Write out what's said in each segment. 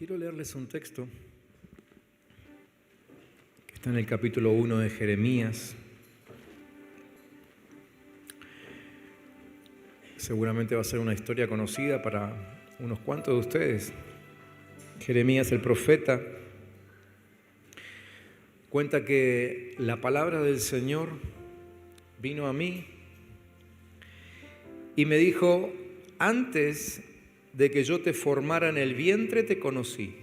Quiero leerles un texto que está en el capítulo 1 de Jeremías. Seguramente va a ser una historia conocida para unos cuantos de ustedes. Jeremías, el profeta, cuenta que la palabra del Señor vino a mí y me dijo: antes de que yo te formara en el vientre te conocí.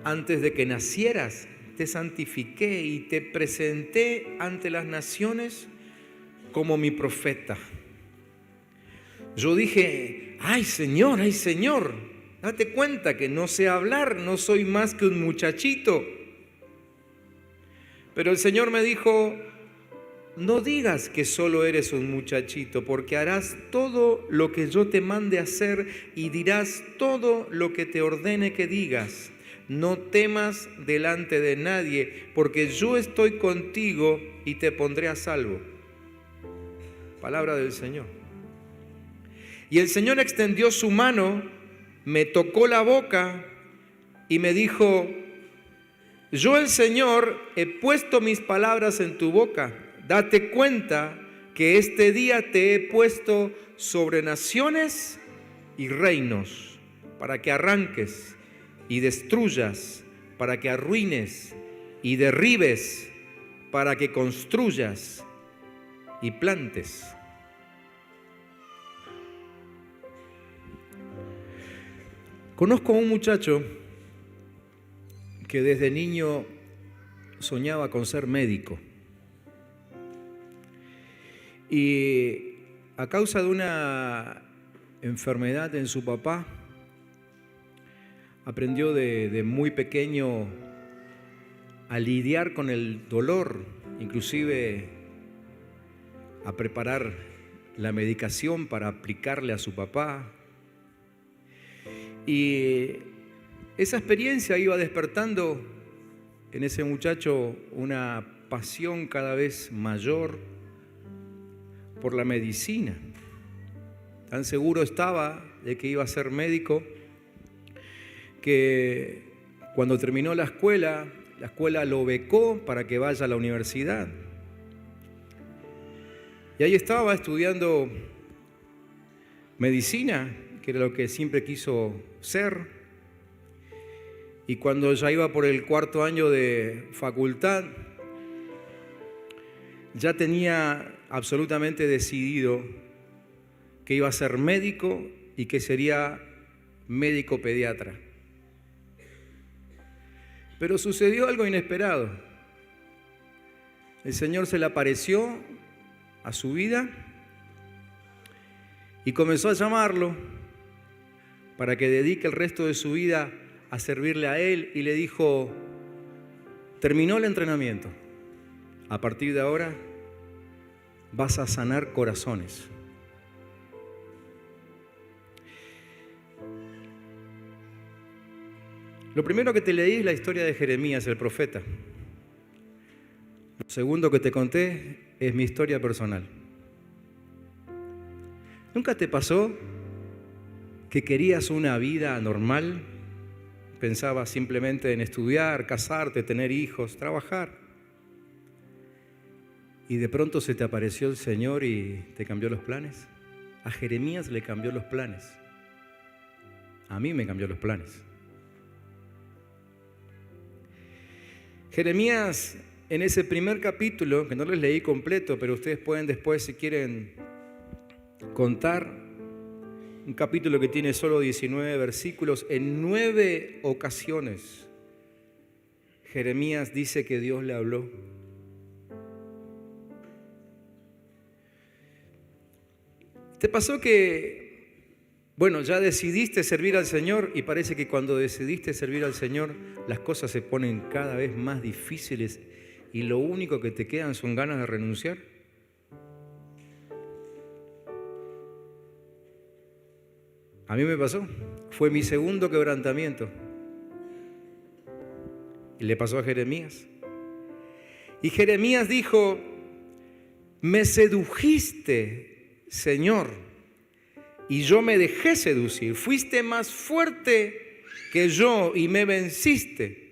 Antes de que nacieras te santifiqué y te presenté ante las naciones como mi profeta. Yo dije: ay Señor, date cuenta que no sé hablar, no soy más que un muchachito. Pero el Señor me dijo: no digas que solo eres un muchachito, porque harás todo lo que yo te mande hacer y dirás todo lo que te ordene que digas. No temas delante de nadie, porque yo estoy contigo y te pondré a salvo. Palabra del Señor. Y el Señor extendió su mano, me tocó la boca y me dijo: yo, el Señor, he puesto mis palabras en tu boca. Date cuenta que este día te he puesto sobre naciones y reinos, para que arranques y destruyas, para que arruines y derribes, para que construyas y plantes. Conozco a un muchacho que desde niño soñaba con ser médico. Y a causa de una enfermedad en su papá, aprendió de muy pequeño a lidiar con el dolor, inclusive a preparar la medicación para aplicarle a su papá. Y esa experiencia iba despertando en ese muchacho una pasión cada vez mayor por la medicina. Tan seguro estaba de que iba a ser médico que cuando terminó la escuela lo becó para que vaya a la universidad. Y ahí estaba estudiando medicina, que era lo que siempre quiso ser. Y cuando ya iba por el 4º año de facultad, ya tenía absolutamente decidido que iba a ser médico y que sería médico pediatra. Pero sucedió algo inesperado. El Señor se le apareció a su vida y comenzó a llamarlo para que dedique el resto de su vida a servirle a Él, y le dijo: terminó el entrenamiento. A partir de ahora vas a sanar corazones. Lo primero que te leí es la historia de Jeremías, el profeta. Lo segundo que te conté es mi historia personal. ¿Nunca te pasó que querías una vida normal? Pensabas simplemente en estudiar, casarte, tener hijos, trabajar. Y de pronto se te apareció el Señor y te cambió los planes. A Jeremías le cambió los planes. A mí me cambió los planes. Jeremías, en ese primer capítulo, que no les leí completo, pero ustedes pueden después, si quieren, contar, un capítulo que tiene solo 19 versículos, en 9 ocasiones Jeremías dice que Dios le habló. ¿Te pasó que, ya decidiste servir al Señor y parece que cuando decidiste servir al Señor las cosas se ponen cada vez más difíciles y lo único que te quedan son ganas de renunciar? A mí me pasó, fue mi segundo quebrantamiento. Y le pasó a Jeremías. Y Jeremías dijo: me sedujiste, Señor, y yo me dejé seducir. Fuiste más fuerte que yo y me venciste.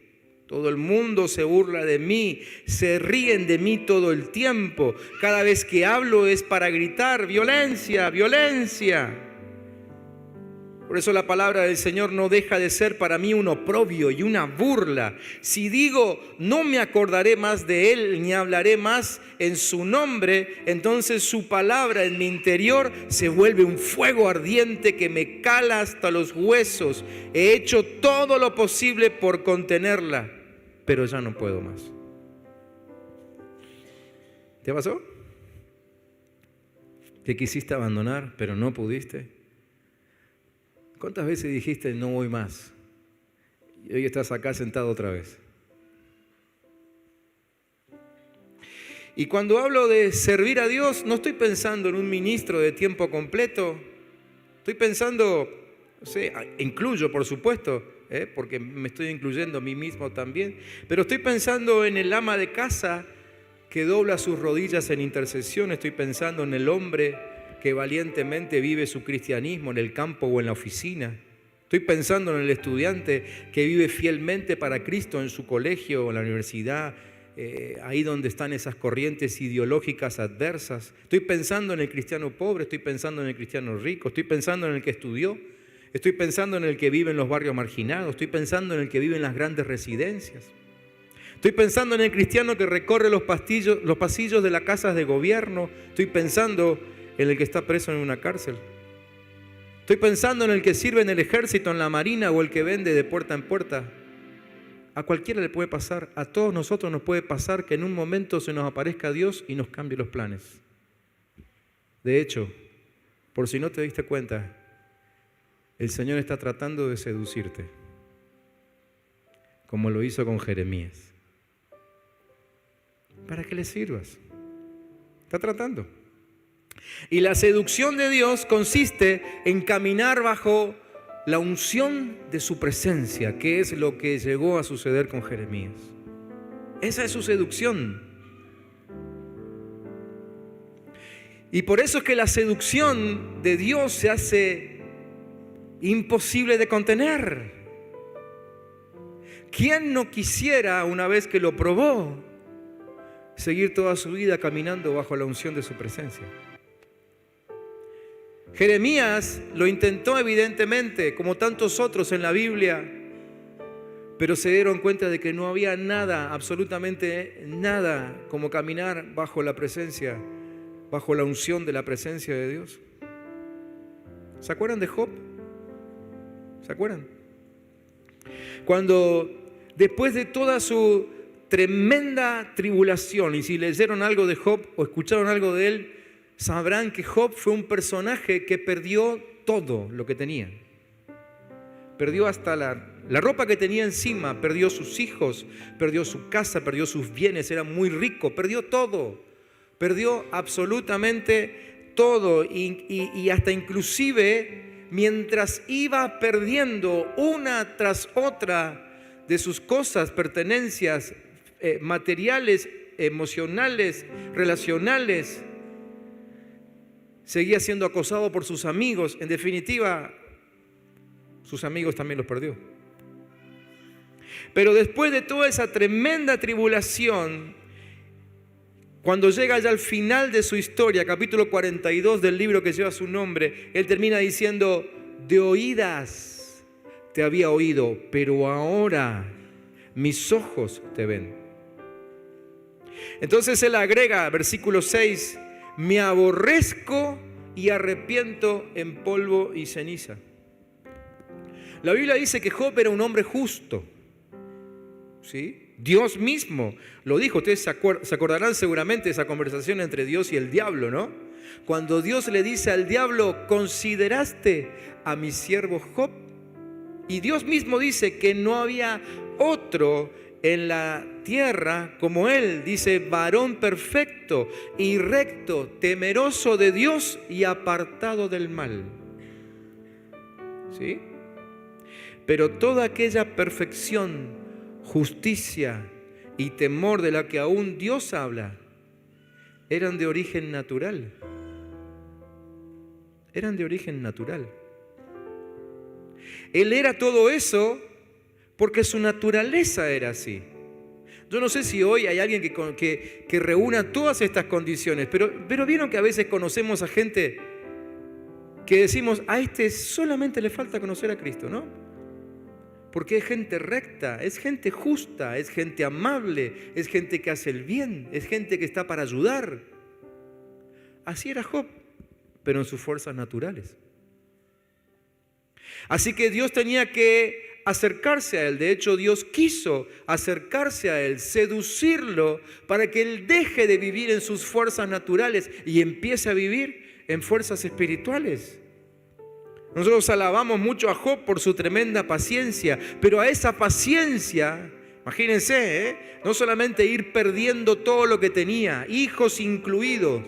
Todo el mundo se burla de mí, se ríen de mí todo el tiempo. Cada vez que hablo es para gritar violencia, violencia. Por eso la palabra del Señor no deja de ser para mí un oprobio y una burla. Si digo, no me acordaré más de Él, ni hablaré más en su nombre, entonces su palabra en mi interior se vuelve un fuego ardiente que me cala hasta los huesos. He hecho todo lo posible por contenerla, pero ya no puedo más. ¿Te pasó? ¿Que quisiste abandonar, pero no pudiste? ¿Cuántas veces dijiste no voy más? Y hoy estás acá sentado otra vez. Y cuando hablo de servir a Dios, no estoy pensando en un ministro de tiempo completo. Estoy pensando, no sé, incluyo por supuesto, porque me estoy incluyendo a mí mismo también, pero estoy pensando en el ama de casa que dobla sus rodillas en intercesión. Estoy pensando en el hombre que valientemente vive su cristianismo en el campo o en la oficina. Estoy pensando en el estudiante que vive fielmente para Cristo en su colegio o en la universidad, ahí donde están esas corrientes ideológicas adversas. Estoy pensando en el cristiano pobre, estoy pensando en el cristiano rico, estoy pensando en el que estudió, estoy pensando en el que vive en los barrios marginados, estoy pensando en el que vive en las grandes residencias. Estoy pensando en el cristiano que recorre los pasillos de las casas de gobierno. Estoy pensando en el que está preso en una cárcel. Estoy pensando en el que sirve en el ejército, en la marina o el que vende de puerta en puerta. A cualquiera le puede pasar, a todos nosotros nos puede pasar que en un momento se nos aparezca Dios y nos cambie los planes. De hecho, por si no te diste cuenta, el Señor está tratando de seducirte, como lo hizo con Jeremías, para que le sirvas. Está tratando. Y la seducción de Dios consiste en caminar bajo la unción de su presencia, que es lo que llegó a suceder con Jeremías. Esa es su seducción. Y por eso es que la seducción de Dios se hace imposible de contener. ¿Quién no quisiera, una vez que lo probó, seguir toda su vida caminando bajo la unción de su presencia? Jeremías lo intentó evidentemente, como tantos otros en la Biblia, pero se dieron cuenta de que no había nada, absolutamente nada, como caminar bajo la presencia, bajo la unción de la presencia de Dios. ¿Se acuerdan de Job? ¿Se acuerdan? Cuando después de toda su tremenda tribulación, y si leyeron algo de Job o escucharon algo de él, sabrán que Job fue un personaje que perdió todo lo que tenía. Perdió hasta la ropa que tenía encima, perdió sus hijos, perdió su casa, perdió sus bienes, era muy rico, perdió todo. Perdió absolutamente todo y hasta inclusive mientras iba perdiendo una tras otra de sus cosas, pertenencias materiales, emocionales, relacionales, seguía siendo acosado por sus amigos. En definitiva, sus amigos también los perdió. Pero después de toda esa tremenda tribulación, cuando llega ya al final de su historia, capítulo 42 del libro que lleva su nombre, él termina diciendo: de oídas te había oído, pero ahora mis ojos te ven. Entonces él agrega, versículo 6, me aborrezco y arrepiento en polvo y ceniza. La Biblia dice que Job era un hombre justo, ¿sí? Dios mismo lo dijo. Ustedes se acordarán seguramente de esa conversación entre Dios y el diablo, ¿no? Cuando Dios le dice al diablo: ¿consideraste a mi siervo Job? Y Dios mismo dice que no había otro en la tierra como él. Dice: varón perfecto y recto, temeroso de Dios y apartado del mal. ¿Sí? Pero toda aquella perfección, justicia y temor de la que aún Dios habla eran de origen natural. Eran de origen natural. Él era todo eso porque su naturaleza era así. Yo no sé si hoy hay alguien que reúna todas estas condiciones, pero vieron que a veces conocemos a gente que decimos, a este solamente le falta conocer a Cristo, ¿no? Porque es gente recta, es gente justa, es gente amable, es gente que hace el bien, es gente que está para ayudar. Así era Job, pero en sus fuerzas naturales. Así que Dios tenía que acercarse a él. De hecho, Dios quiso acercarse a él, seducirlo para que él deje de vivir en sus fuerzas naturales y empiece a vivir en fuerzas espirituales. Nosotros alabamos mucho a Job por su tremenda paciencia, pero a esa paciencia, imagínense, no solamente ir perdiendo todo lo que tenía, hijos incluidos,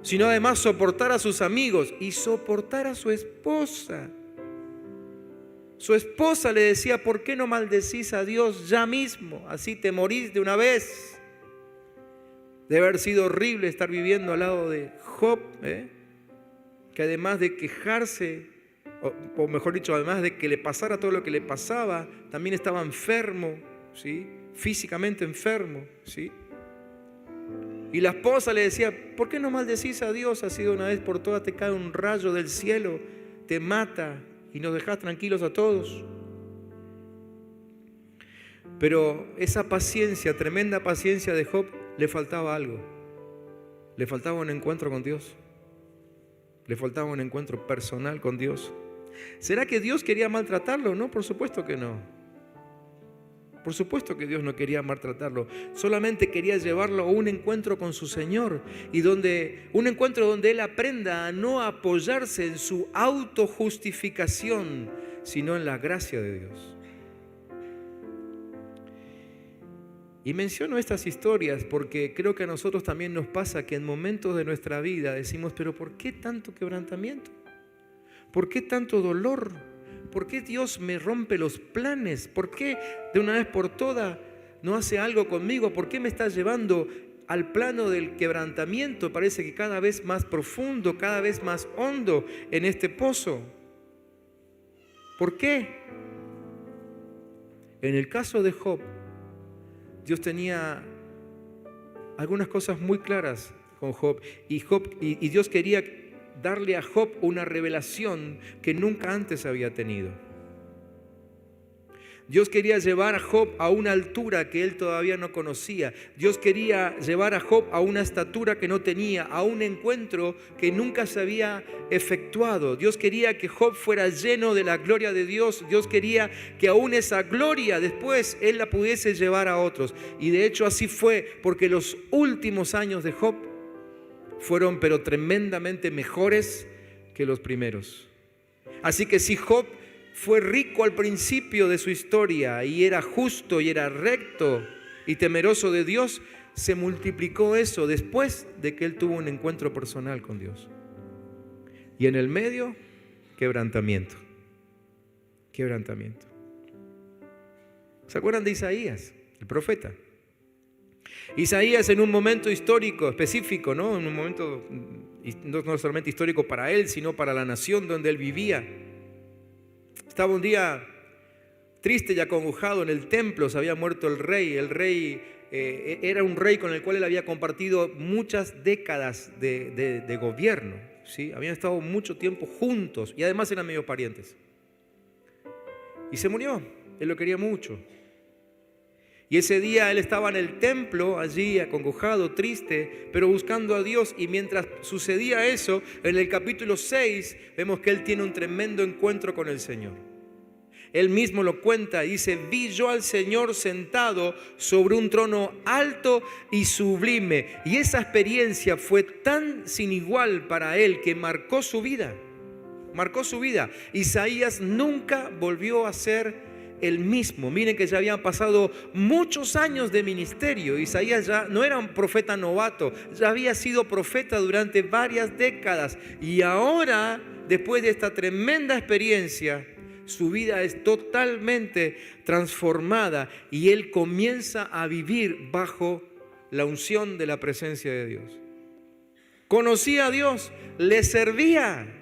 sino además soportar a sus amigos y soportar a su esposa. Su esposa le decía, ¿por qué no maldecís a Dios ya mismo? Así te morís de una vez. Debe haber sido horrible estar viviendo al lado de Job, que además de quejarse, o mejor dicho, además de que le pasara todo lo que le pasaba, también estaba enfermo, ¿sí? Físicamente enfermo, ¿sí? Y la esposa le decía, ¿por qué no maldecís a Dios? Así de una vez por todas te cae un rayo del cielo, te mata y nos dejás tranquilos a todos. Pero esa paciencia, tremenda paciencia de Job, le faltaba algo. Le faltaba un encuentro con Dios. Le faltaba un encuentro personal con Dios. ¿Será que Dios quería maltratarlo? No, por supuesto que no. Por supuesto que Dios no quería maltratarlo, solamente quería llevarlo a un encuentro con su Señor y un encuentro donde él aprenda a no apoyarse en su autojustificación, sino en la gracia de Dios. Y menciono estas historias porque creo que a nosotros también nos pasa que en momentos de nuestra vida decimos, pero ¿por qué tanto quebrantamiento? ¿Por qué tanto dolor? ¿Por qué Dios me rompe los planes? ¿Por qué de una vez por todas no hace algo conmigo? ¿Por qué me está llevando al plano del quebrantamiento? Parece que cada vez más profundo, cada vez más hondo en este pozo. ¿Por qué? En el caso de Job, Dios tenía algunas cosas muy claras con Job y Dios quería darle a Job una revelación que nunca antes había tenido. Dios quería llevar a Job a una altura que él todavía no conocía. Dios quería llevar a Job a una estatura que no tenía, a un encuentro que nunca se había efectuado. Dios quería que Job fuera lleno de la gloria de Dios. Dios quería que aún esa gloria después él la pudiese llevar a otros. Y de hecho así fue, porque los últimos años de Job fueron pero tremendamente mejores que los primeros. Así que si Job fue rico al principio de su historia y era justo y era recto y temeroso de Dios, se multiplicó eso después de que él tuvo un encuentro personal con Dios. Y en el medio, quebrantamiento. Quebrantamiento. ¿Se acuerdan de Isaías, el profeta? Isaías en un momento histórico específico, ¿no? En un momento no solamente histórico para él, sino para la nación donde él vivía. Estaba un día triste y acongojado en el templo, se había muerto el rey. El rey era un rey con el cual él había compartido muchas décadas de gobierno, ¿sí? Habían estado mucho tiempo juntos y además eran medio parientes. Y se murió, él lo quería mucho. Y ese día él estaba en el templo, allí acongojado, triste, pero buscando a Dios. Y mientras sucedía eso, en el capítulo 6, vemos que él tiene un tremendo encuentro con el Señor. Él mismo lo cuenta y dice, vi yo al Señor sentado sobre un trono alto y sublime. Y esa experiencia fue tan sin igual para él que marcó su vida. Marcó su vida. Isaías nunca volvió a ser el mismo. Miren que ya habían pasado muchos años de ministerio. Isaías ya no era un profeta novato, ya había sido profeta durante varias décadas. Y ahora, después de esta tremenda experiencia, su vida es totalmente transformada y él comienza a vivir bajo la unción de la presencia de Dios. Conocía a Dios, le servía.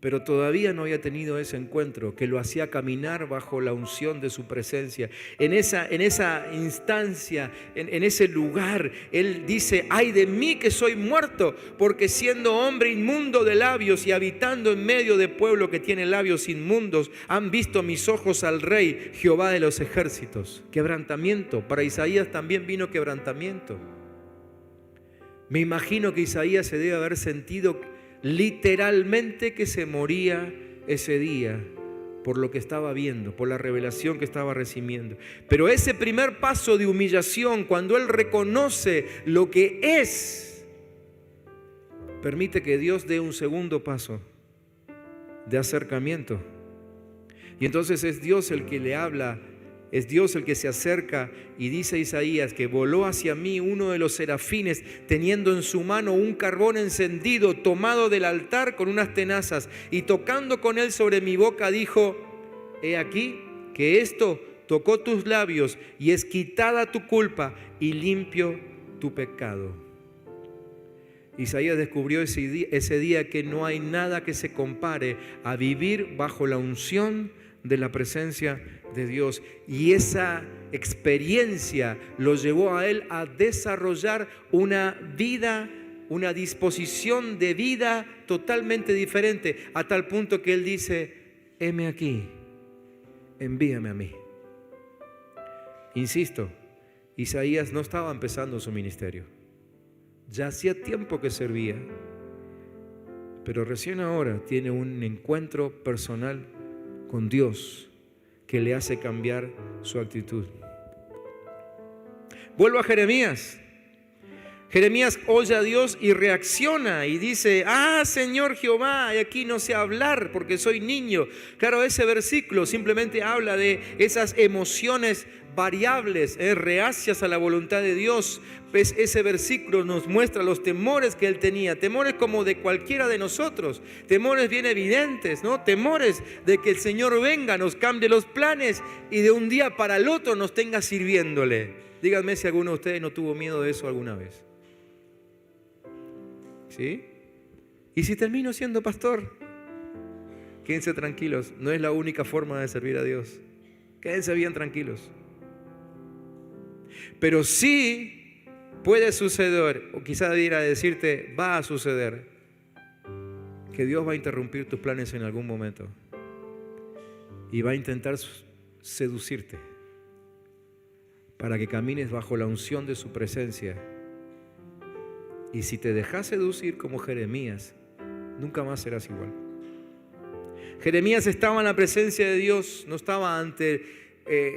pero todavía no había tenido ese encuentro que lo hacía caminar bajo la unción de su presencia. En esa instancia, en ese lugar, él dice: ay de mí que soy muerto, porque siendo hombre inmundo de labios y habitando en medio de pueblo que tiene labios inmundos, han visto mis ojos al Rey, Jehová de los ejércitos. Quebrantamiento. Para Isaías también vino quebrantamiento. Me imagino que Isaías se debe haber sentido literalmente que se moría ese día por lo que estaba viendo, por la revelación que estaba recibiendo. Pero ese primer paso de humillación, cuando él reconoce lo que es, permite que Dios dé un segundo paso de acercamiento. Y entonces es Dios el que le habla, es Dios el que se acerca, y dice Isaías que voló hacia mí uno de los serafines teniendo en su mano un carbón encendido tomado del altar con unas tenazas, y tocando con él sobre mi boca dijo: he aquí que esto tocó tus labios y es quitada tu culpa y limpio tu pecado. Isaías descubrió ese día que no hay nada que se compare a vivir bajo la unción de la presencia de Dios, y esa experiencia lo llevó a él a desarrollar una vida, una disposición de vida totalmente diferente, a tal punto que él dice: heme aquí, envíame a mí. Insisto, Isaías no estaba empezando su ministerio, ya hacía tiempo que servía, pero recién ahora tiene un encuentro personal con Dios que le hace cambiar su actitud. Vuelvo a Jeremías. Jeremías oye a Dios y reacciona y dice: ah, Señor Jehová, y aquí no sé hablar porque soy niño. Claro, ese versículo simplemente habla de esas emociones variables, reacias a la voluntad de Dios. Pues ese versículo nos muestra los temores que él tenía, temores como de cualquiera de nosotros, temores bien evidentes, ¿no? Temores de que el Señor venga, nos cambie los planes y de un día para el otro nos tenga sirviéndole. Díganme si alguno de ustedes no tuvo miedo de eso alguna vez. ¿Sí? ¿Y si termino siendo pastor? Quédense tranquilos, no es la única forma de servir a Dios. Quédense bien tranquilos. Pero sí puede suceder, o quizás ir a decirte, va a suceder, que Dios va a interrumpir tus planes en algún momento y va a intentar seducirte para que camines bajo la unción de su presencia. Y si te dejas seducir como Jeremías, nunca más serás igual. Jeremías estaba en la presencia de Dios, no estaba ante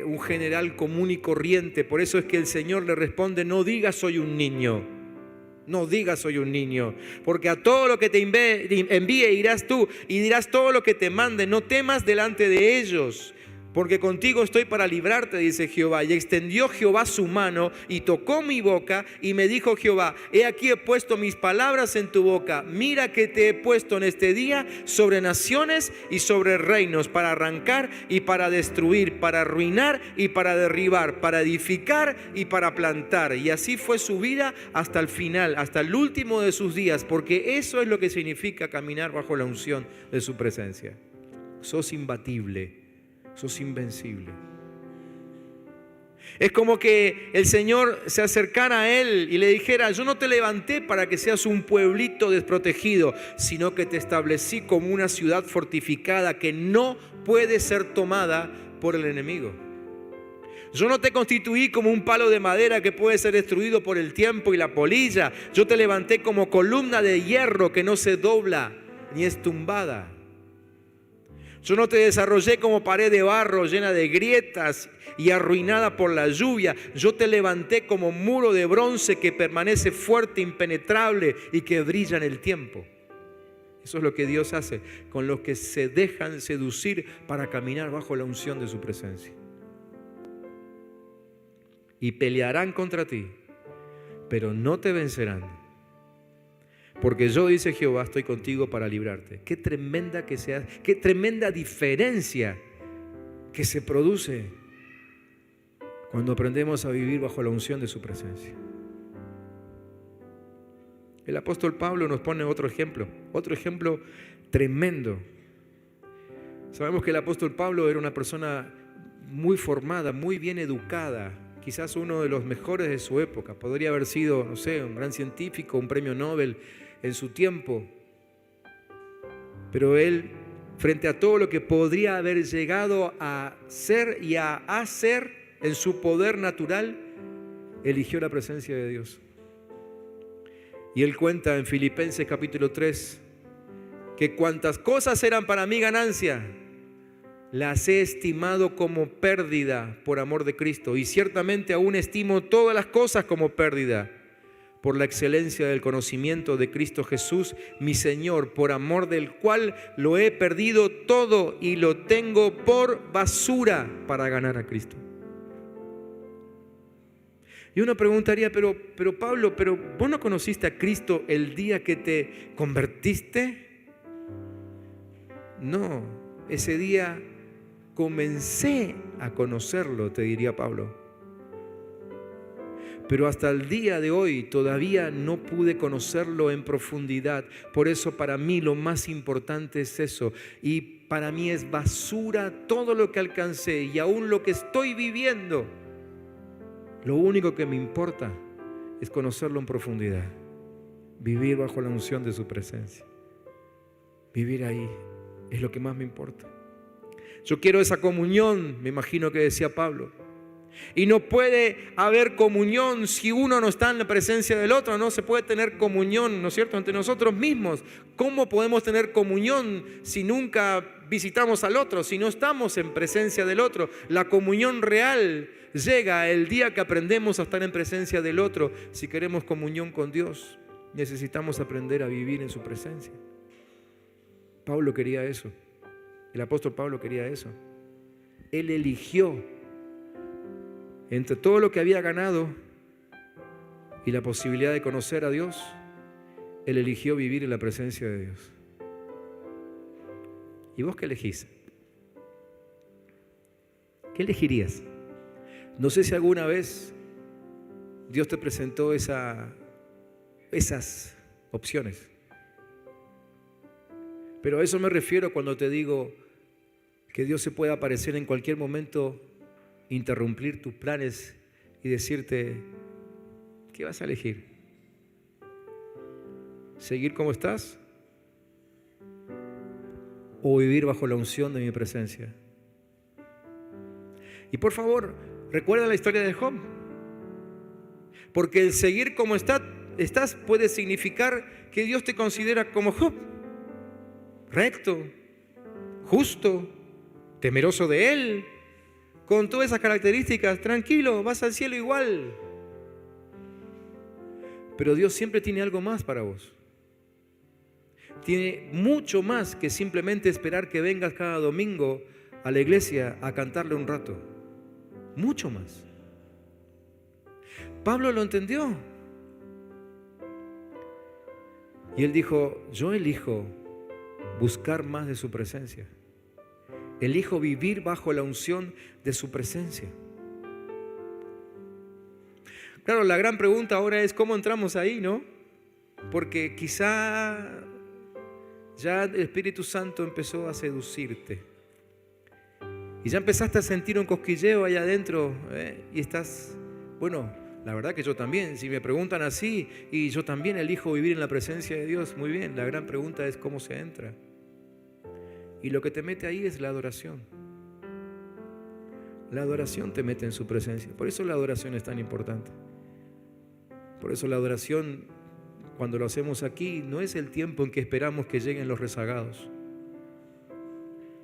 un general común y corriente. Por eso es que el Señor le responde: no digas soy un niño, no digas soy un niño, porque a todo lo que te envíe irás tú y dirás todo lo que te mande. No temas delante de ellos, porque contigo estoy para librarte, dice Jehová. Y extendió Jehová su mano y tocó mi boca, y me dijo Jehová: he aquí he puesto mis palabras en tu boca. Mira que te he puesto en este día sobre naciones y sobre reinos, para arrancar y para destruir, para arruinar y para derribar, para edificar y para plantar. Y así fue su vida hasta el final, hasta el último de sus días, porque eso es lo que significa caminar bajo la unción de su presencia. Sos imbatible, sos invencible. Es como que el Señor se acercara a él y le dijera: yo no te levanté para que seas un pueblito desprotegido, sino que te establecí como una ciudad fortificada que no puede ser tomada por el enemigo. Yo no te constituí como un palo de madera que puede ser destruido por el tiempo y la polilla. Yo te levanté como columna de hierro que no se dobla ni es tumbada. Yo no te desarrollé como pared de barro llena de grietas y arruinada por la lluvia. Yo te levanté como muro de bronce que permanece fuerte, impenetrable y que brilla en el tiempo. Eso es lo que Dios hace con los que se dejan seducir para caminar bajo la unción de su presencia. Y pelearán contra ti, pero no te vencerán. Porque yo, dice Jehová, estoy contigo para librarte. Qué tremenda que sea, qué tremenda diferencia que se produce cuando aprendemos a vivir bajo la unción de su presencia. El apóstol Pablo nos pone otro ejemplo tremendo. Sabemos que el apóstol Pablo era una persona muy formada, muy bien educada, quizás uno de los mejores de su época. Podría haber sido, no sé, un gran científico, un premio Nobel en su tiempo. Pero él, frente a todo lo que podría haber llegado a ser y a hacer en su poder natural, eligió la presencia de Dios. Y él cuenta en Filipenses capítulo 3 que cuantas cosas eran para mí ganancia, las he estimado como pérdida por amor de Cristo. Y ciertamente aún estimo todas las cosas como pérdida por la excelencia del conocimiento de Cristo Jesús, mi Señor, por amor del cual lo he perdido todo y lo tengo por basura para ganar a Cristo. Y uno preguntaría, pero Pablo, ¿vos no conociste a Cristo el día que te convertiste? No, ese día comencé a conocerlo, te diría Pablo. Pero hasta el día de hoy todavía no pude conocerlo en profundidad. Por eso para mí lo más importante es eso. Y para mí es basura todo lo que alcancé y aún lo que estoy viviendo. Lo único que me importa es conocerlo en profundidad. Vivir bajo la unción de su presencia. Vivir ahí es lo que más me importa. Yo quiero esa comunión, me imagino que decía Pablo. Y no puede haber comunión si uno no está en la presencia del otro. No se puede tener comunión, ¿no es cierto?, entre nosotros mismos. ¿Cómo podemos tener comunión si nunca visitamos al otro, si no estamos en presencia del otro? La comunión real llega el día que aprendemos a estar en presencia del otro. Si queremos comunión con Dios, necesitamos aprender a vivir en su presencia. Pablo quería eso. El apóstol Pablo quería eso. Él eligió entre todo lo que había ganado y la posibilidad de conocer a Dios, él eligió vivir en la presencia de Dios. ¿Y vos qué elegís? ¿Qué elegirías? No sé si alguna vez Dios te presentó esas opciones. Pero a eso me refiero cuando te digo que Dios se puede aparecer en cualquier momento, interrumpir tus planes y decirte, ¿qué vas a elegir? ¿Seguir como estás? ¿O vivir bajo la unción de mi presencia? Y por favor, recuerda la historia de Job. Porque el seguir como estás puede significar que Dios te considera como Job. Recto, justo, temeroso de Él. Con todas esas características, tranquilo, vas al cielo igual. Pero Dios siempre tiene algo más para vos. Tiene mucho más que simplemente esperar que vengas cada domingo a la iglesia a cantarle un rato. Mucho más. Pablo lo entendió. Y él dijo, yo elijo buscar más de su presencia. Elijo vivir bajo la unción de su presencia. Claro, la gran pregunta ahora es cómo entramos ahí, ¿no? Porque quizá ya el Espíritu Santo empezó a seducirte. Y ya empezaste a sentir un cosquilleo allá adentro, y estás, bueno, la verdad que yo también, si me preguntan así, y yo también elijo vivir en la presencia de Dios, muy bien, la gran pregunta es cómo se entra. Y lo que te mete ahí es la adoración. La adoración te mete en su presencia. Por eso la adoración es tan importante. Por eso la adoración, cuando lo hacemos aquí, no es el tiempo en que esperamos que lleguen los rezagados.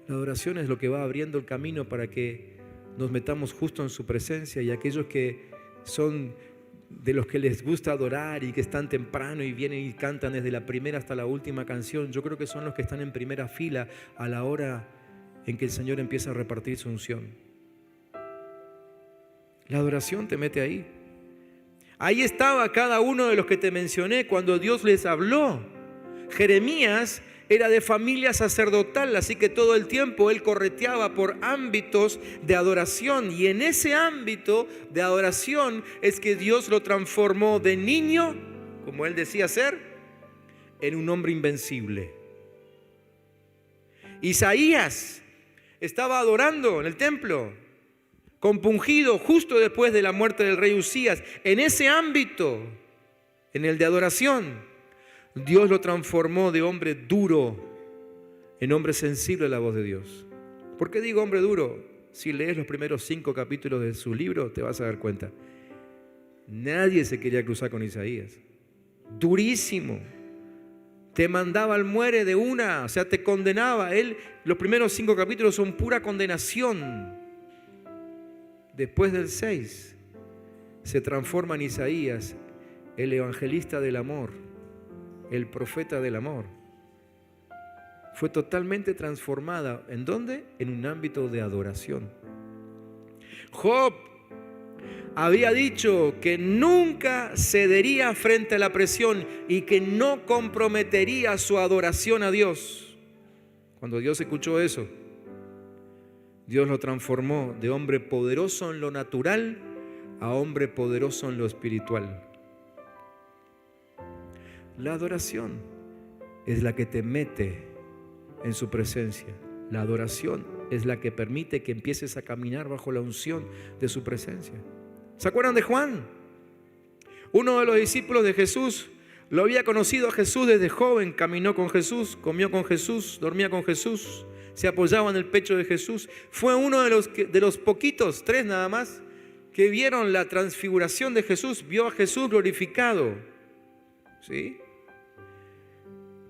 La adoración es lo que va abriendo el camino para que nos metamos justo en su presencia, y aquellos que son de los que les gusta adorar y que están temprano y vienen y cantan desde la primera hasta la última canción, yo creo que son los que están en primera fila a la hora en que el Señor empieza a repartir su unción. La adoración te mete ahí. Ahí estaba cada uno de los que te mencioné cuando Dios les habló. Jeremías era de familia sacerdotal, así que todo el tiempo él correteaba por ámbitos de adoración, y en ese ámbito de adoración es que Dios lo transformó de niño, como él decía ser, en un hombre invencible. Isaías estaba adorando en el templo, compungido justo después de la muerte del rey Usías. En ese ámbito, en el de adoración, Dios lo transformó de hombre duro en hombre sensible a la voz de Dios. ¿Por qué digo hombre duro? Si lees los primeros 5 capítulos de su libro, te vas a dar cuenta. Nadie se quería cruzar con Isaías. Durísimo. Te mandaba al muere de una, o sea, te condenaba. Los primeros 5 capítulos son pura condenación. Después del 6, se transforma en Isaías, el evangelista del amor, el profeta del amor. Fue totalmente transformada. ¿En dónde? En un ámbito de adoración. Job había dicho que nunca cedería frente a la presión y que no comprometería su adoración a Dios. Cuando Dios escuchó eso, Dios lo transformó de hombre poderoso en lo natural a hombre poderoso en lo espiritual. La adoración es la que te mete en su presencia. La adoración es la que permite que empieces a caminar bajo la unción de su presencia. ¿Se acuerdan de Juan? Uno de los discípulos de Jesús. Lo había conocido a Jesús desde joven. Caminó con Jesús, comió con Jesús, dormía con Jesús, se apoyaba en el pecho de Jesús. Fue uno de los poquitos, 3 nada más, que vieron la transfiguración de Jesús. Vio a Jesús glorificado. ¿Sí?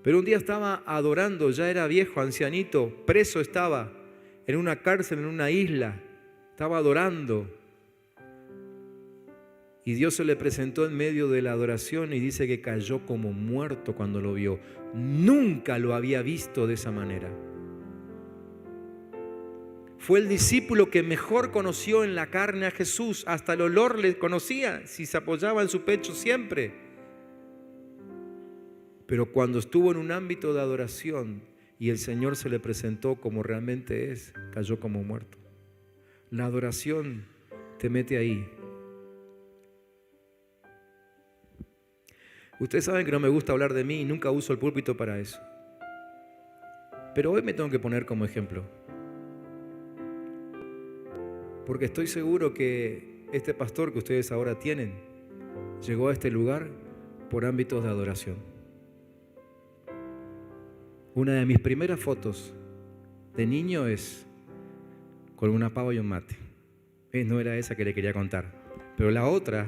Pero un día estaba adorando, ya era viejo, ancianito, preso estaba, en una cárcel, en una isla, estaba adorando. Y Dios se le presentó en medio de la adoración y dice que cayó como muerto cuando lo vio. Nunca lo había visto de esa manera. Fue el discípulo que mejor conoció en la carne a Jesús, hasta el olor le conocía, si se apoyaba en su pecho siempre. Pero cuando estuvo en un ámbito de adoración y el Señor se le presentó como realmente es, cayó como muerto. La adoración te mete ahí. Ustedes saben que no me gusta hablar de mí y nunca uso el púlpito para eso. Pero hoy me tengo que poner como ejemplo. Porque estoy seguro que este pastor que ustedes ahora tienen llegó a este lugar por ámbitos de adoración. Una de mis primeras fotos de niño es con una pava y un mate. No era esa que le quería contar. Pero la otra,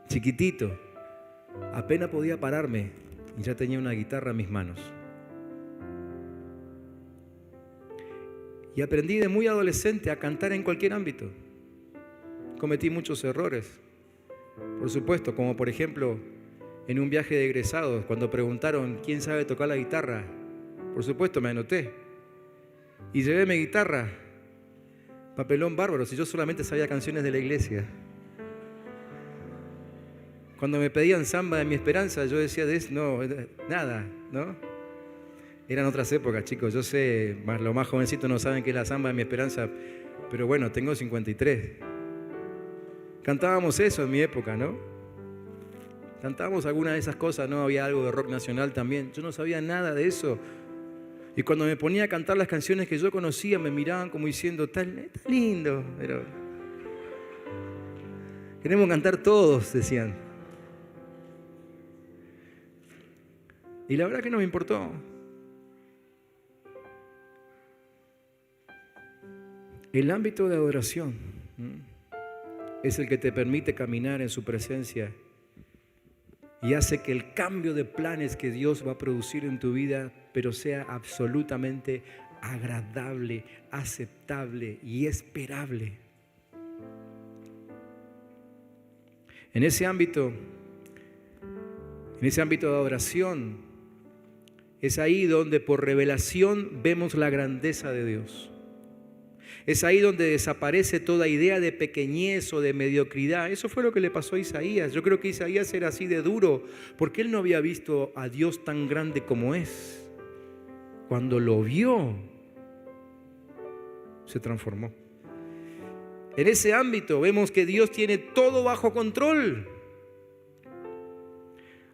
chiquitito, apenas podía pararme y ya tenía una guitarra en mis manos. Y aprendí de muy adolescente a cantar en cualquier ámbito. Cometí muchos errores, por supuesto, como por ejemplo en un viaje de egresados, cuando preguntaron quién sabe tocar la guitarra, por supuesto me anoté y llevé mi guitarra, papelón bárbaro, si yo solamente sabía canciones de la iglesia. Cuando me pedían samba de mi esperanza, yo decía no, nada, ¿no? Eran otras épocas, chicos, yo sé, los más jovencitos no saben qué es la samba de mi esperanza, pero bueno, tengo 53. Cantábamos eso en mi época, ¿no? Cantábamos algunas de esas cosas, ¿no? Había algo de rock nacional también. Yo no sabía nada de eso. Y cuando me ponía a cantar las canciones que yo conocía, me miraban como diciendo, está lindo, pero queremos cantar todos, decían. Y la verdad que no me importó. El ámbito de adoración es el que te permite caminar en su presencia y hace que el cambio de planes que Dios va a producir en tu vida, pero sea absolutamente agradable, aceptable y esperable. En ese ámbito de adoración, es ahí donde por revelación vemos la grandeza de Dios. Es ahí donde desaparece toda idea de pequeñez o de mediocridad. Eso fue lo que le pasó a Isaías. Yo creo que Isaías era así de duro porque él no había visto a Dios tan grande como es. Cuando lo vio, se transformó. En ese ámbito vemos que Dios tiene todo bajo control.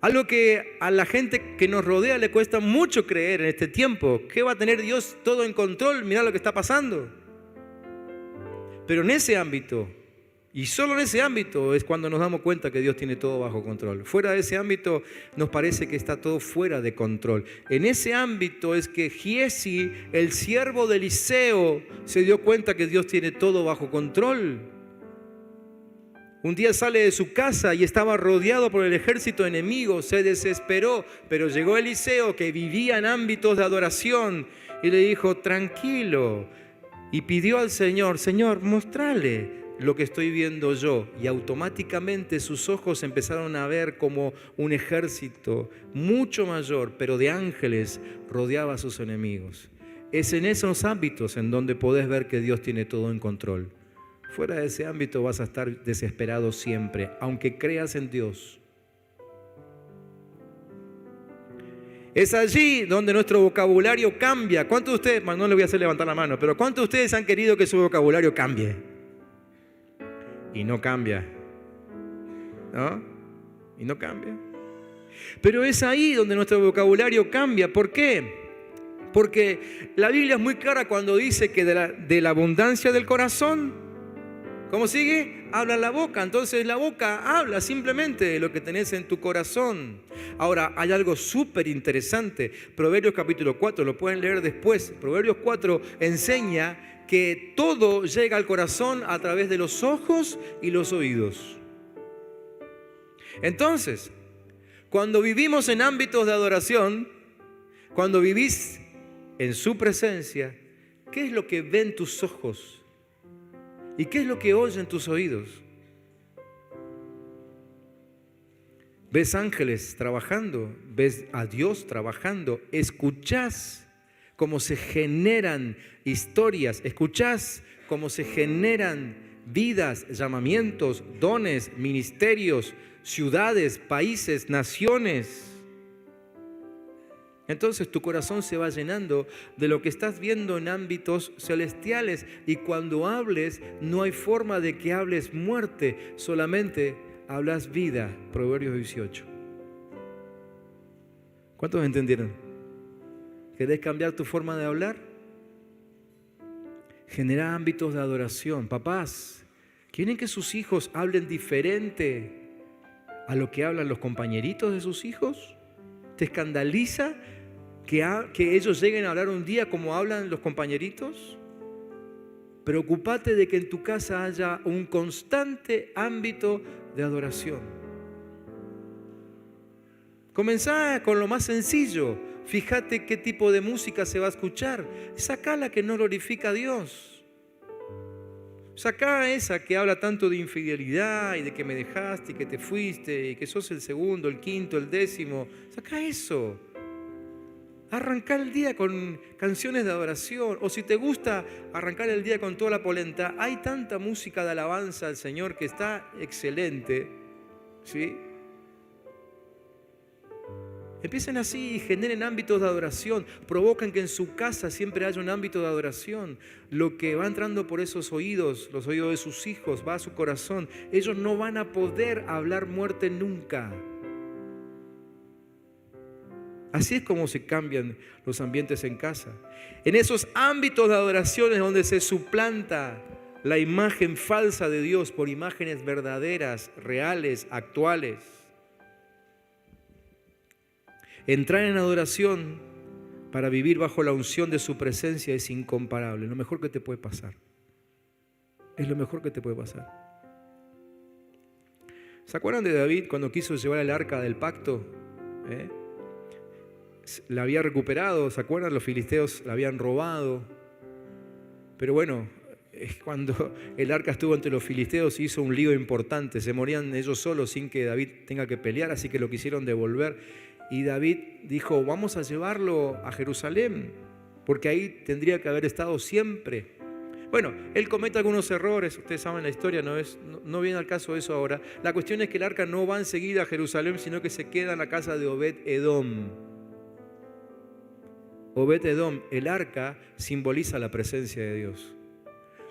Algo que a la gente que nos rodea le cuesta mucho creer en este tiempo. ¿Qué va a tener Dios todo en control? Mirá lo que está pasando. Pero en ese ámbito, y solo en ese ámbito, es cuando nos damos cuenta que Dios tiene todo bajo control. Fuera de ese ámbito nos parece que está todo fuera de control. En ese ámbito es que Giezi, el siervo de Eliseo, se dio cuenta que Dios tiene todo bajo control. Un día sale de su casa y estaba rodeado por el ejército enemigo, se desesperó, pero llegó Eliseo, que vivía en ámbitos de adoración, y le dijo, tranquilo, y pidió al Señor, Señor, mostrale lo que estoy viendo yo. Y automáticamente sus ojos empezaron a ver como un ejército mucho mayor, pero de ángeles, rodeaba a sus enemigos. Es en esos ámbitos en donde podés ver que Dios tiene todo en control. Fuera de ese ámbito vas a estar desesperado siempre, aunque creas en Dios. Es allí donde nuestro vocabulario cambia. ¿Cuántos de ustedes, no le voy a hacer levantar la mano, pero cuántos de ustedes han querido que su vocabulario cambie? Y no cambia. ¿No? Y no cambia. Pero es ahí donde nuestro vocabulario cambia. ¿Por qué? Porque la Biblia es muy clara cuando dice que de la abundancia del corazón, ¿cómo sigue? Habla la boca. Entonces la boca habla simplemente de lo que tenés en tu corazón. Ahora, hay algo súper interesante. Proverbios capítulo 4, lo pueden leer después. Proverbios 4 enseña que todo llega al corazón a través de los ojos y los oídos. Entonces, cuando vivimos en ámbitos de adoración, cuando vivís en su presencia, ¿qué es lo que ven tus ojos? ¿Y qué es lo que oyen tus oídos? ¿Ves ángeles trabajando? ¿Ves a Dios trabajando? ¿Escuchás cómo se generan historias? ¿Escuchás cómo se generan vidas, llamamientos, dones, ministerios, ciudades, países, naciones? Entonces tu corazón se va llenando de lo que estás viendo en ámbitos celestiales, y cuando hables no hay forma de que hables muerte, solamente hablas vida. Proverbios 18. ¿Cuántos entendieron? ¿Querés cambiar tu forma de hablar? Genera ámbitos de adoración. Papás, ¿quieren que sus hijos hablen diferente a lo que hablan los compañeritos de sus hijos? ¿Te escandaliza que ellos lleguen a hablar un día como hablan los compañeritos? Preocúpate de que en tu casa haya un constante ámbito de adoración. Comenzá con lo más sencillo. Fíjate qué tipo de música se va a escuchar. Sacá la que no glorifica a Dios. Sacá esa que habla tanto de infidelidad y de que me dejaste y que te fuiste y que sos el segundo, el quinto, el décimo. Sacá eso. Arrancar el día con canciones de adoración. O si te gusta arrancar el día con toda la polenta, hay tanta música de alabanza al Señor que está excelente, ¿sí? Empiecen así y generen ámbitos de adoración. Provocan que en su casa siempre haya un ámbito de adoración. Lo que va entrando por esos oídos, los oídos de sus hijos, va a su corazón. Ellos no van a poder hablar muerte nunca. Así es como se cambian los ambientes en casa. En esos ámbitos de adoración es donde se suplanta la imagen falsa de Dios por imágenes verdaderas, reales, actuales. Entrar en adoración para vivir bajo la unción de su presencia es incomparable. Lo mejor que te puede pasar. Es lo mejor que te puede pasar. ¿Se acuerdan de David cuando quiso llevar el arca del pacto? La había recuperado, ¿se acuerdan? Los filisteos la habían robado. Pero bueno, cuando el arca estuvo entre los filisteos hizo un lío importante. Se morían ellos solos sin que David tenga que pelear, así que lo quisieron devolver. Y David dijo, vamos a llevarlo a Jerusalén, porque ahí tendría que haber estado siempre. Bueno, él comete algunos errores, ustedes saben la historia, no viene al caso eso ahora. La cuestión es que el arca no va enseguida a Jerusalén, sino que se queda en la casa de Obed-Edom. Obed-Edom, el arca simboliza la presencia de Dios.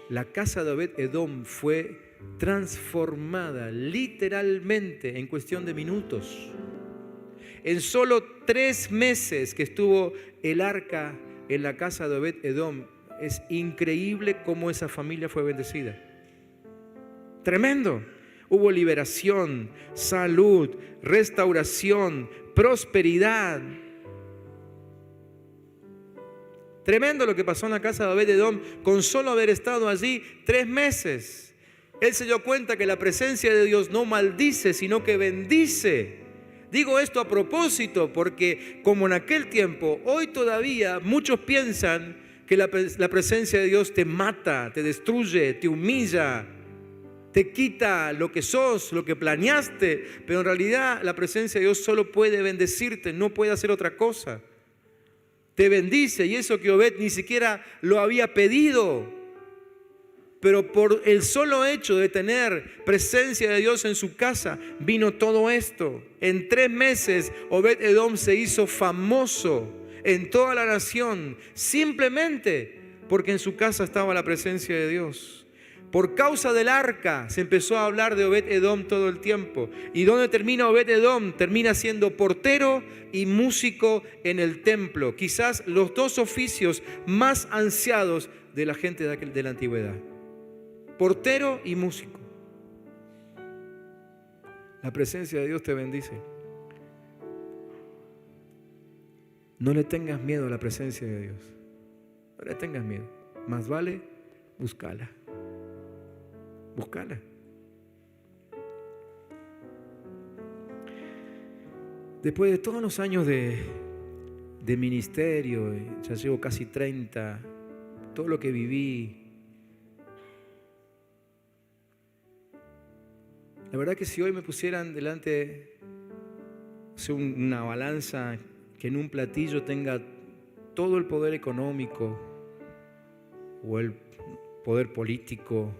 La casa de Obed-Edom fue transformada literalmente en cuestión de minutos. En solo 3 meses que estuvo el arca en la casa de Obed-Edom, es increíble cómo esa familia fue bendecida. Tremendo. Hubo liberación, salud, restauración, prosperidad. Tremendo lo que pasó en la casa de Obed-Edom con solo haber estado allí 3 meses. Él se dio cuenta que la presencia de Dios no maldice, sino que bendice. Digo esto a propósito porque como en aquel tiempo, hoy todavía muchos piensan que la presencia de Dios te mata, te destruye, te humilla, te quita lo que sos, lo que planeaste, pero en realidad la presencia de Dios solo puede bendecirte, no puede hacer otra cosa. Te bendice, y eso que Obed ni siquiera lo había pedido, pero por el solo hecho de tener presencia de Dios en su casa, vino todo esto. En 3 meses Obed-Edom se hizo famoso en toda la nación, simplemente porque en su casa estaba la presencia de Dios. Por causa del arca se empezó a hablar de Obed-Edom todo el tiempo. ¿Y dónde termina Obed-Edom? Termina siendo portero y músico en el templo. Quizás los 2 oficios más ansiados de la gente de la antigüedad. Portero y músico. La presencia de Dios te bendice. No le tengas miedo a la presencia de Dios. No le tengas miedo. Más vale buscala. Búscala. Después de todos los años de ministerio, ya llevo casi 30, todo lo que viví, la verdad que si hoy me pusieran delante una balanza que en un platillo tenga todo el poder económico o el poder político,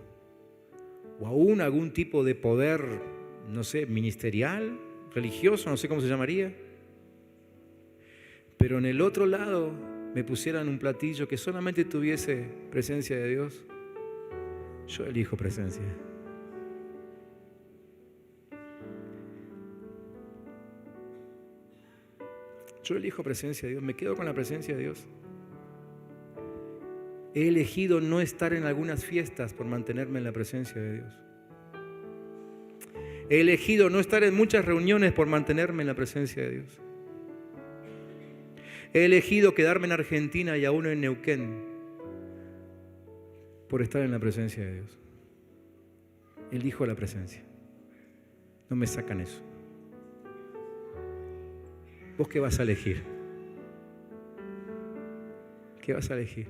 o aún algún tipo de poder, no sé, ministerial, religioso, no sé cómo se llamaría. Pero en el otro lado me pusieran un platillo que solamente tuviese presencia de Dios. Yo elijo presencia. Yo elijo presencia de Dios, me quedo con la presencia de Dios. He elegido no estar en algunas fiestas por mantenerme en la presencia de Dios. He elegido no estar en muchas reuniones por mantenerme en la presencia de Dios. He elegido quedarme en Argentina y aún en Neuquén por estar en la presencia de Dios. Elijo la presencia. No me sacan eso. ¿Vos qué vas a elegir? ¿Qué vas a elegir?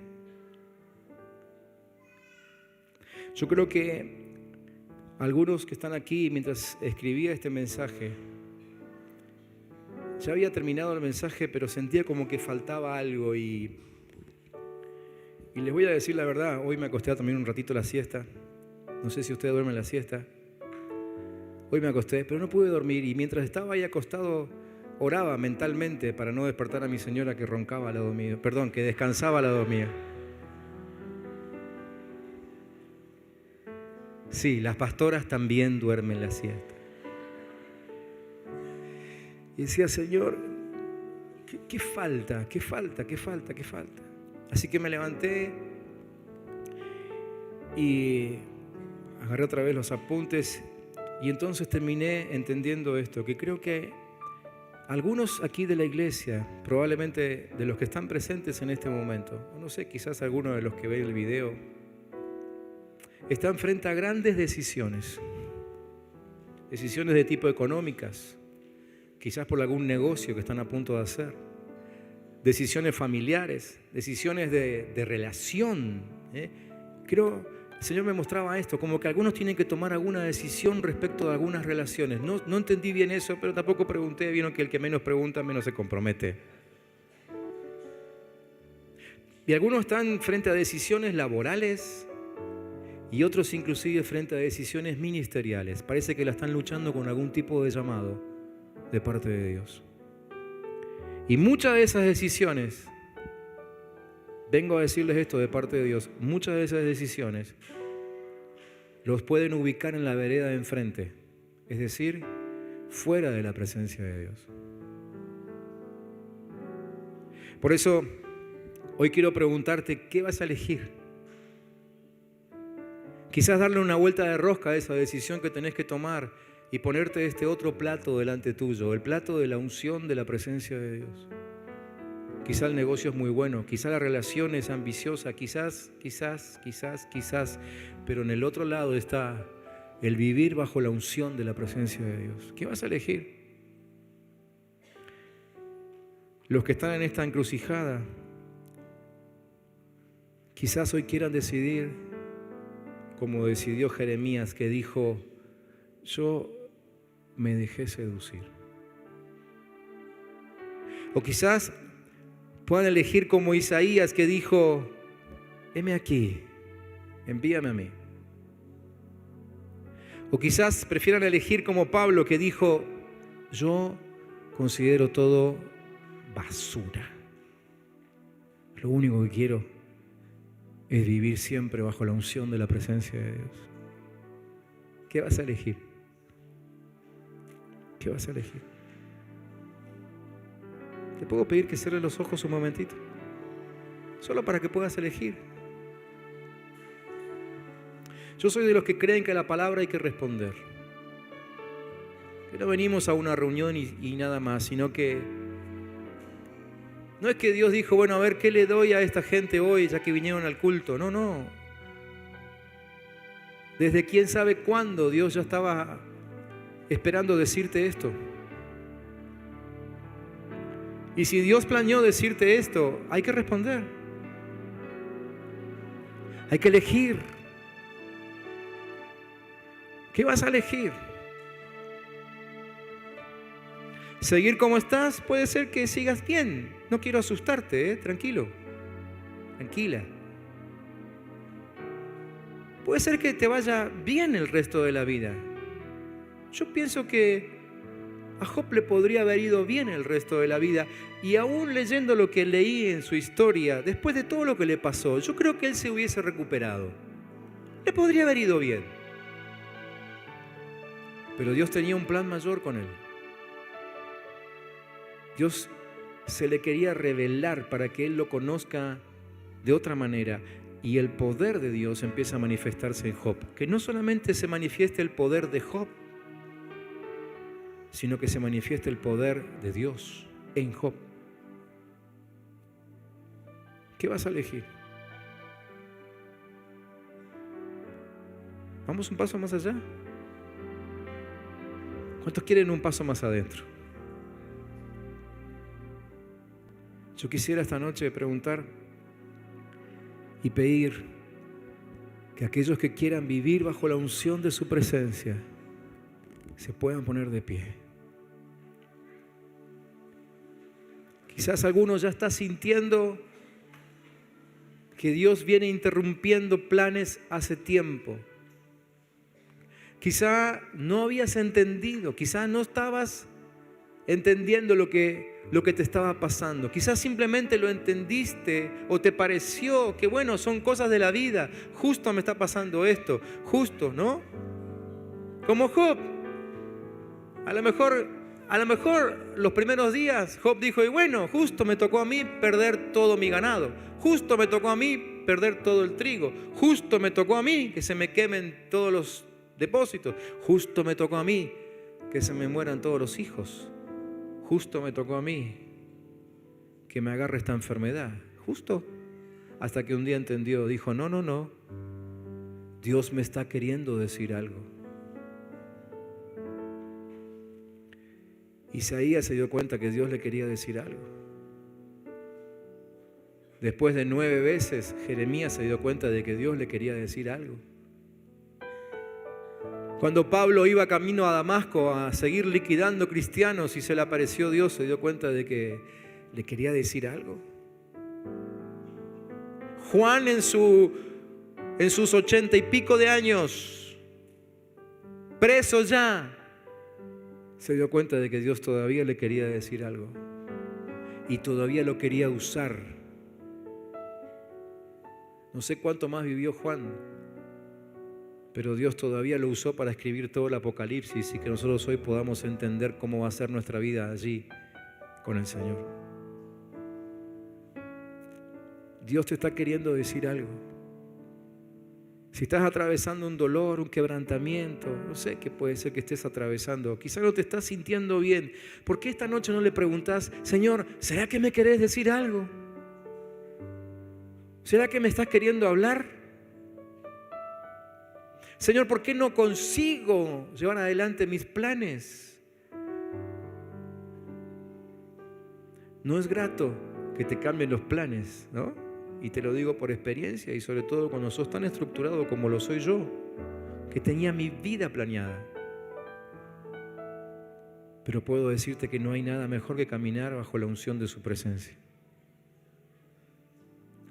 Yo creo que algunos que están aquí, mientras escribía este mensaje, ya había terminado el mensaje, pero sentía como que faltaba algo y les voy a decir la verdad, hoy me acosté también un ratito la siesta, no sé si ustedes duermen la siesta, hoy me acosté, pero no pude dormir y mientras estaba ahí acostado oraba mentalmente para no despertar a mi señora que roncaba al lado mío, que descansaba al lado mío. Sí, las pastoras también duermen la siesta. Y decía, Señor, ¿qué falta? ¿Qué falta? ¿Qué falta? ¿Qué falta? Así que me levanté y agarré otra vez los apuntes y entonces terminé entendiendo esto, que creo que algunos aquí de la iglesia, probablemente de los que están presentes en este momento, o no sé, quizás algunos de los que ven el video, están frente a grandes decisiones de tipo económicas, quizás por algún negocio que están a punto de hacer, decisiones familiares, decisiones de relación. Creo, el Señor me mostraba esto, como que algunos tienen que tomar alguna decisión respecto de algunas relaciones. No entendí bien eso, pero tampoco pregunté. Vieron que el que menos pregunta, menos se compromete. Y algunos están frente a decisiones laborales, y otros inclusive frente a decisiones ministeriales. Parece que la están luchando con algún tipo de llamado de parte de Dios. Y muchas de esas decisiones, vengo a decirles esto de parte de Dios, muchas de esas decisiones los pueden ubicar en la vereda de enfrente, es decir, fuera de la presencia de Dios. Por eso, hoy quiero preguntarte, ¿qué vas a elegir? Quizás darle una vuelta de rosca a esa decisión que tenés que tomar y ponerte este otro plato delante tuyo, el plato de la unción de la presencia de Dios. Quizás el negocio es muy bueno, quizás la relación es ambiciosa, quizás, pero en el otro lado está el vivir bajo la unción de la presencia de Dios. ¿Qué vas a elegir? Los que están en esta encrucijada, quizás hoy quieran decidir, como decidió Jeremías, que dijo: yo me dejé seducir. O quizás puedan elegir como Isaías, que dijo: heme aquí, envíame a mí. O quizás prefieran elegir como Pablo, que dijo: yo considero todo basura. Lo único que quiero es vivir siempre bajo la unción de la presencia de Dios. ¿Qué vas a elegir? ¿Qué vas a elegir? Te puedo pedir que cierres los ojos un momentito, solo para que puedas elegir. Yo soy de los que creen que a la palabra hay que responder. Que no venimos a una reunión y nada más, sino que no es que Dios dijo: bueno, a ver, ¿qué le doy a esta gente hoy ya que vinieron al culto? No, no. Desde quién sabe cuándo Dios ya estaba esperando decirte esto. Y si Dios planeó decirte esto, hay que responder. Hay que elegir. ¿Qué vas a elegir? Seguir como estás, puede ser que sigas bien. No quiero asustarte, tranquilo, tranquila. Puede ser que te vaya bien el resto de la vida. Yo pienso que a Job le podría haber ido bien el resto de la vida, y aún leyendo lo que leí en su historia, después de todo lo que le pasó, yo creo que él se hubiese recuperado. Le podría haber ido bien. Pero Dios tenía un plan mayor con él. Dios se le quería revelar para que él lo conozca de otra manera, y el poder de Dios empieza a manifestarse en Job. Que no solamente se manifieste el poder de Job, sino que se manifieste el poder de Dios en Job. ¿Qué vas a elegir? ¿Vamos un paso más allá? ¿Cuántos quieren un paso más adentro? Yo quisiera esta noche preguntar y pedir que aquellos que quieran vivir bajo la unción de su presencia se puedan poner de pie. Quizás alguno ya está sintiendo que Dios viene interrumpiendo planes hace tiempo. Quizá no habías entendido, quizá no estabas entendiendo lo que te estaba pasando. Quizás simplemente lo entendiste o te pareció que bueno, son cosas de la vida. Justo me está pasando esto, justo, ¿no? Como Job. A lo mejor los primeros días Job dijo: y bueno, justo me tocó a mí perder todo mi ganado. Justo me tocó a mí perder todo el trigo. Justo me tocó a mí que se me quemen todos los depósitos. Justo me tocó a mí que se me mueran todos los hijos. Justo me tocó a mí que me agarre esta enfermedad. Justo. Hasta que un día entendió, dijo: no. Dios me está queriendo decir algo. Isaías se dio cuenta que Dios le quería decir algo. Después de 9 veces, Jeremías se dio cuenta de que Dios le quería decir algo. Cuando Pablo iba camino a Damasco a seguir liquidando cristianos y se le apareció Dios, se dio cuenta de que le quería decir algo. Juan en sus 80 y pico de años, preso ya, se dio cuenta de que Dios todavía le quería decir algo y todavía lo quería usar. No sé cuánto más vivió Juan, pero Dios todavía lo usó para escribir todo el Apocalipsis y que nosotros hoy podamos entender cómo va a ser nuestra vida allí con el Señor. Dios te está queriendo decir algo. Si estás atravesando un dolor, un quebrantamiento, no sé qué puede ser que estés atravesando. Quizá no te estás sintiendo bien. ¿Por qué esta noche no le preguntás, Señor, ¿será que me querés decir algo? ¿Será que me estás queriendo hablar? Señor, ¿por qué no consigo llevar adelante mis planes? No es grato que te cambien los planes, ¿no? Y te lo digo por experiencia y sobre todo cuando sos tan estructurado como lo soy yo, que tenía mi vida planeada. Pero puedo decirte que no hay nada mejor que caminar bajo la unción de su presencia.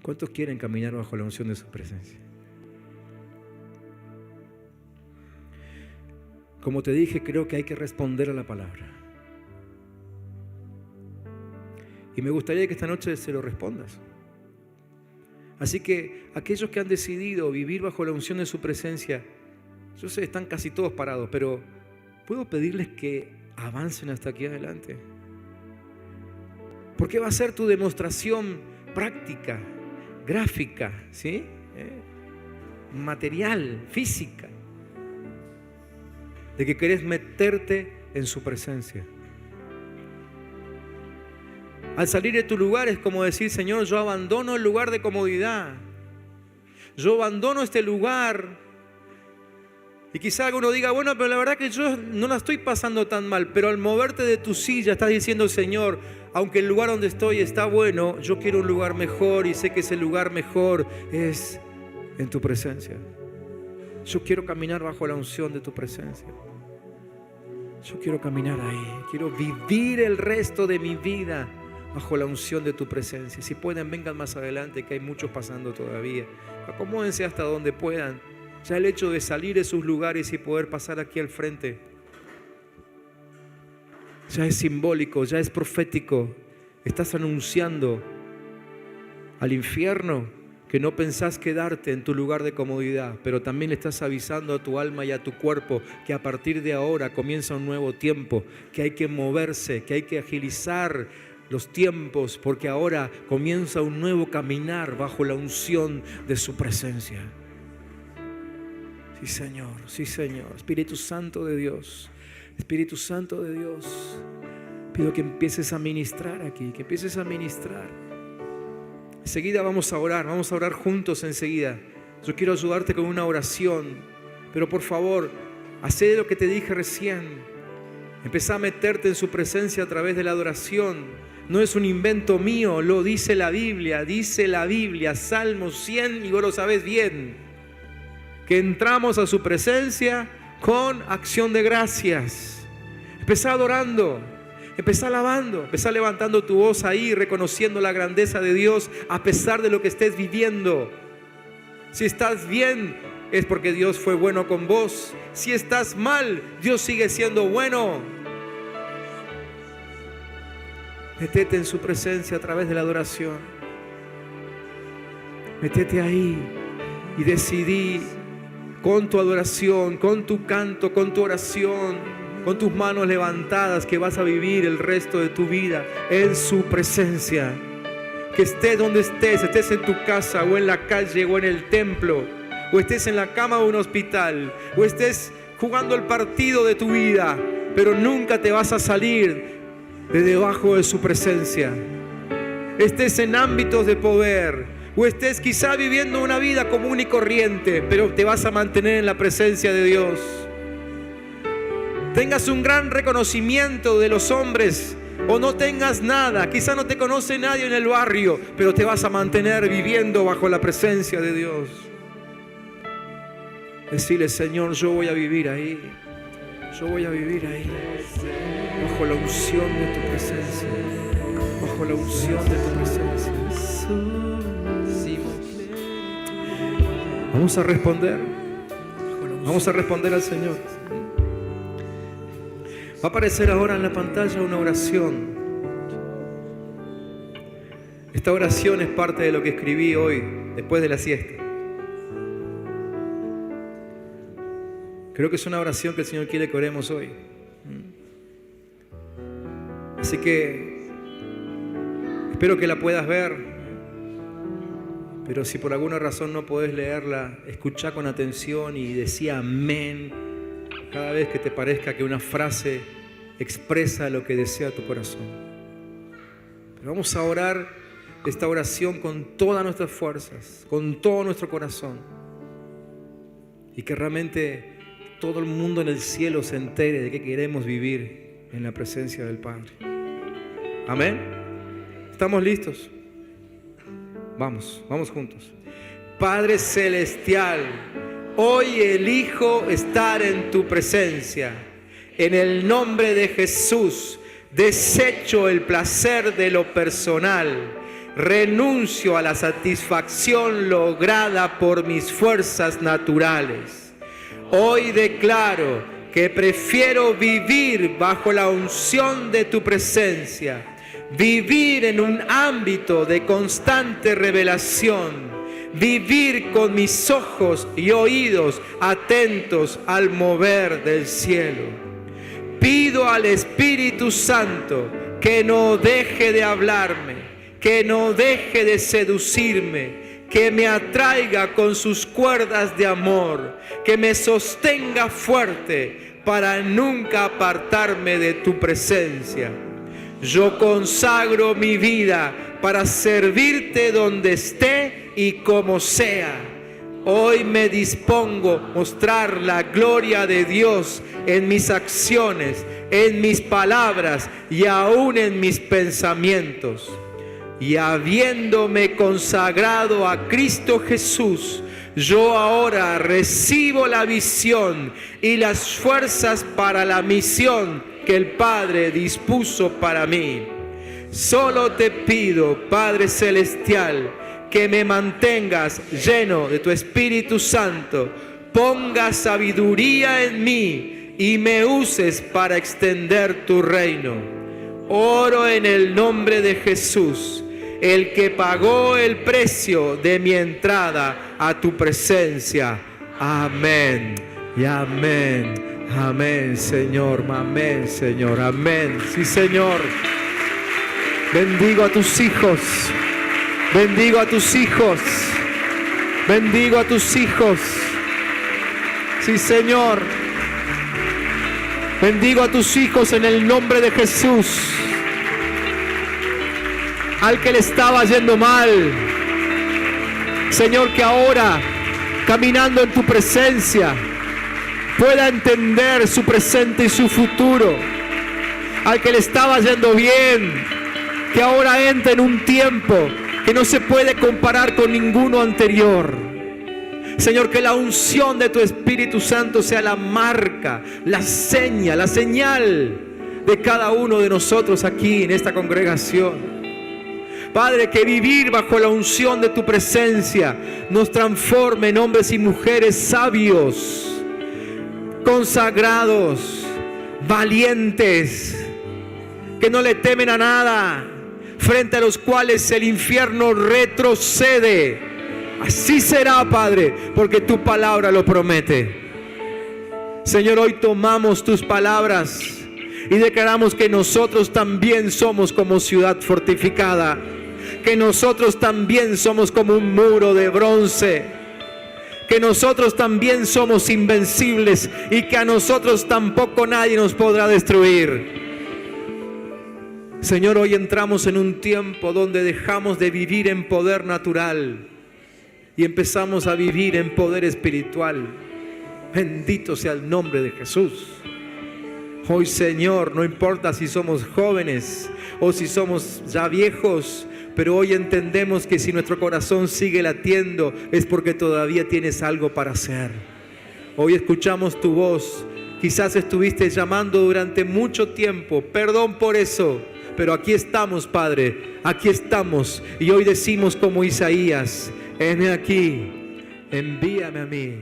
¿Cuántos quieren caminar bajo la unción de su presencia? Como te dije, creo que hay que responder a la palabra. Y me gustaría que esta noche se lo respondas. Así que aquellos que han decidido vivir bajo la unción de su presencia, yo sé, están casi todos parados, pero ¿puedo pedirles que avancen hasta aquí adelante? Porque va a ser tu demostración práctica, gráfica, ¿sí? Material, física, de que querés meterte en su presencia. Al salir de tu lugar es como decir, Señor, yo abandono el lugar de comodidad. Yo abandono este lugar. Y quizá alguno diga, bueno, pero la verdad que yo no la estoy pasando tan mal. Pero al moverte de tu silla estás diciendo, Señor, aunque el lugar donde estoy está bueno, yo quiero un lugar mejor y sé que ese lugar mejor es en tu presencia. Yo quiero caminar bajo la unción de tu presencia. Yo quiero caminar ahí. Quiero vivir el resto de mi vida bajo la unción de tu presencia. Si pueden, vengan más adelante, que hay muchos pasando todavía. Acomódense hasta donde puedan. Ya el hecho de salir de sus lugares y poder pasar aquí al frente, ya es simbólico, ya es profético. Estás anunciando al infierno que no pensás quedarte en tu lugar de comodidad, pero también le estás avisando a tu alma y a tu cuerpo que a partir de ahora comienza un nuevo tiempo, que hay que moverse, que hay que agilizar los tiempos, porque ahora comienza un nuevo caminar bajo la unción de su presencia. Sí, Señor, sí, Señor. Espíritu Santo de Dios, Espíritu Santo de Dios, pido que empieces a ministrar aquí, que empieces a ministrar. Enseguida vamos a orar juntos enseguida. Yo quiero ayudarte con una oración, pero por favor, hacé lo que te dije recién. Empezá a meterte en su presencia a través de la adoración. No es un invento mío, lo dice la Biblia, Salmo 100, y vos lo sabés bien, que entramos a su presencia con acción de gracias. Empezá adorando, empezá alabando, empezá levantando tu voz ahí, reconociendo la grandeza de Dios a pesar de lo que estés viviendo. Si estás bien, es porque Dios fue bueno con vos. Si estás mal, Dios sigue siendo bueno. Métete en su presencia a través de la adoración. Métete ahí y decidí con tu adoración, con tu canto, con tu oración, con tus manos levantadas, que vas a vivir el resto de tu vida en su presencia. Que estés donde estés, estés en tu casa o en la calle o en el templo, o estés en la cama de un hospital, o estés jugando el partido de tu vida, pero nunca te vas a salir de debajo de su presencia. Estés en ámbitos de poder, o estés quizá viviendo una vida común y corriente, pero te vas a mantener en la presencia de Dios. Tengas un gran reconocimiento de los hombres o no tengas nada, quizá no te conoce nadie en el barrio, pero te vas a mantener viviendo bajo la presencia de Dios. Decirle, Señor, yo voy a vivir ahí. Yo voy a vivir ahí, bajo la unción de tu presencia, bajo la unción de tu presencia. Vamos a responder al Señor. Va a aparecer ahora en la pantalla una oración. Esta oración es parte de lo que escribí hoy, después de la siesta. Creo que es una oración que el Señor quiere que oremos hoy. Así que espero que la puedas ver. Pero si por alguna razón no podés leerla, escuchá con atención y decía amén cada vez que te parezca que una frase expresa lo que desea tu corazón. Pero vamos a orar esta oración con todas nuestras fuerzas, con todo nuestro corazón. Y que realmente todo el mundo en el cielo se entere de que queremos vivir en la presencia del Padre. Amén. ¿Estamos listos? Vamos juntos. Padre celestial, hoy elijo estar en tu presencia. En el nombre de Jesús, desecho el placer de lo personal. Renuncio a la satisfacción lograda por mis fuerzas naturales. Hoy declaro que prefiero vivir bajo la unción de tu presencia. Vivir en un ámbito de constante revelación, vivir con mis ojos y oídos atentos al mover del cielo. Pido al Espíritu Santo que no deje de hablarme, que no deje de seducirme, que me atraiga con sus cuerdas de amor, que me sostenga fuerte para nunca apartarme de tu presencia. Yo consagro mi vida para servirte donde esté y como sea. Hoy me dispongo a mostrar la gloria de Dios en mis acciones, en mis palabras y aún en mis pensamientos. Y habiéndome consagrado a Cristo Jesús, yo ahora recibo la visión y las fuerzas para la misión que el Padre dispuso para mí. Solo te pido, Padre Celestial, que me mantengas lleno de tu Espíritu Santo, pongas sabiduría en mí y me uses para extender tu reino. Oro en el nombre de Jesús, el que pagó el precio de mi entrada a tu presencia. Amén y amén. Amén, Señor. Amén, Señor. Amén. Sí, Señor. Bendigo a tus hijos. Bendigo a tus hijos. Bendigo a tus hijos. Sí, Señor. Bendigo a tus hijos en el nombre de Jesús. Al que le estaba yendo mal, Señor, que ahora, caminando en tu presencia, pueda entender su presente y su futuro. Al que le estaba yendo bien, que ahora entre en un tiempo que no se puede comparar con ninguno anterior. Señor, que la unción de tu Espíritu Santo sea la marca, la señal de cada uno de nosotros aquí en esta congregación. Padre, que vivir bajo la unción de tu presencia nos transforme en hombres y mujeres sabios, consagrados, valientes, que no le temen a nada, frente a los cuales el infierno retrocede. Así será, Padre, porque tu palabra lo promete. Señor, hoy tomamos tus palabras y declaramos que nosotros también somos como ciudad fortificada, que nosotros también somos como un muro de bronce, que nosotros también somos invencibles y que a nosotros tampoco nadie nos podrá destruir. Señor, hoy entramos en un tiempo donde dejamos de vivir en poder natural y empezamos a vivir en poder espiritual. Bendito sea el nombre de Jesús. Hoy, Señor, no importa si somos jóvenes o si somos ya viejos, pero hoy entendemos que si nuestro corazón sigue latiendo es porque todavía tienes algo para hacer. Hoy escuchamos tu voz. Quizás estuviste llamando durante mucho tiempo. Perdón por eso, pero aquí estamos, Padre. Aquí estamos. Y hoy decimos como Isaías: heme aquí, envíame a mí.